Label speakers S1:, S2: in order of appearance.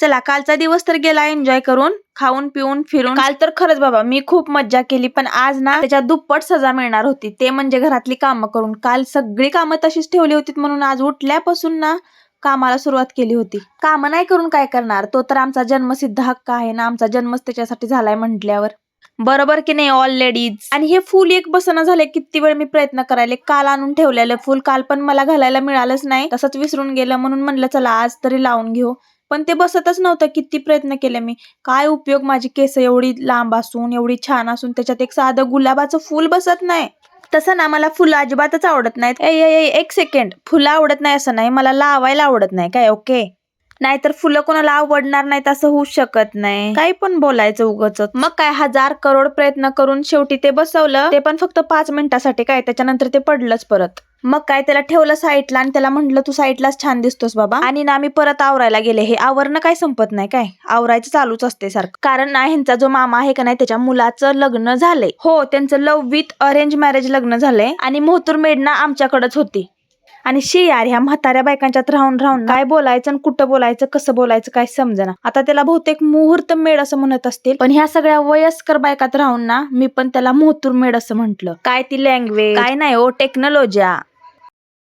S1: चला कालचा दिवस तर गेला एन्जॉय करून, खाऊन पिऊन फिरून. काल तर खरंच बाबा मी खूप मज्जा केली, पण आज ना त्याच्या दुप्पट सजा मिळणार होती, ते म्हणजे घरातली कामं करून. काल सगळी कामं तशीच ठेवली होती म्हणून आज उठल्यापासून ना कामाला सुरुवात केली होती. कामं नाही करून काय करणार, तो तर आमचा जन्मसिद्ध हक्क आहे ना, आमचा जन्मच त्याच्यासाठी झालाय म्हटल्यावर. बरोबर की नाही ऑल लेडीज. आणि हे फुल एक बसना झाले, किती वेळ मी प्रयत्न करायले. काल आणून ठेवलेलं फुल काल पण मला घालायला मिळालंच नाही, तसंच विसरून गेलं, म्हणून म्हणलं चला आज तरी लावून घेऊ. पण ते बसतच नव्हतं, किती प्रयत्न केले मी. काय उपयोग, माझी केस एवढी लांब असून एवढी छान असून त्याच्यात एक साधं गुलाबाचं फुल बसत नाही. तसं ना मला फुलं अजिबातच आवडत नाहीत. एक सेकंड, फुलं आवडत नाही असं नाही, मला लावायला आवडत नाही काय, ओके. नाहीतर फुलं कोणाला आवडणार नाहीत असं होऊ शकत नाही. काही पण बोलायचं उगाच. मग काय 1000 करोड प्रयत्न करून शेवटी ते बसवलं, ते पण फक्त 5 मिनिटासाठी काय, त्याच्यानंतर ते पडलंच परत. मग काय त्याला ठेवलं साईडला आणि त्याला म्हटलं तू साईडलाच छान दिसतोस बाबा. आणि ना मी परत आवरायला गेले. हे आवरणं काय संपत नाही काय, आवरायचं चालूच असते सारखं. कारण ना ह्यांचा जो मामा आहे का नाही, त्याच्या मुलाचं लग्न झालंय. हो, त्यांचं लव्ह विथ अरेंज मॅरेज लग्न झालंय आणि मुहूर्तमेढ ना आमच्याकडेच होती. आणि शी यार, ह्या म्हाताऱ्या बायकांच्यात राहून राहून काय बोलायचं आणि कुठं बोलायचं कसं बोलायचं काय समजना. आता त्याला बहुतेक मुहूर्त मेढ असं म्हणत असतील, पण ह्या सगळ्या वयस्कर बायकात राहून ना मी पण त्याला मुहूर्त मेढ असं म्हंटल. काय ती लँग्वेज, काय नाही ओ टेक्नॉलॉजी.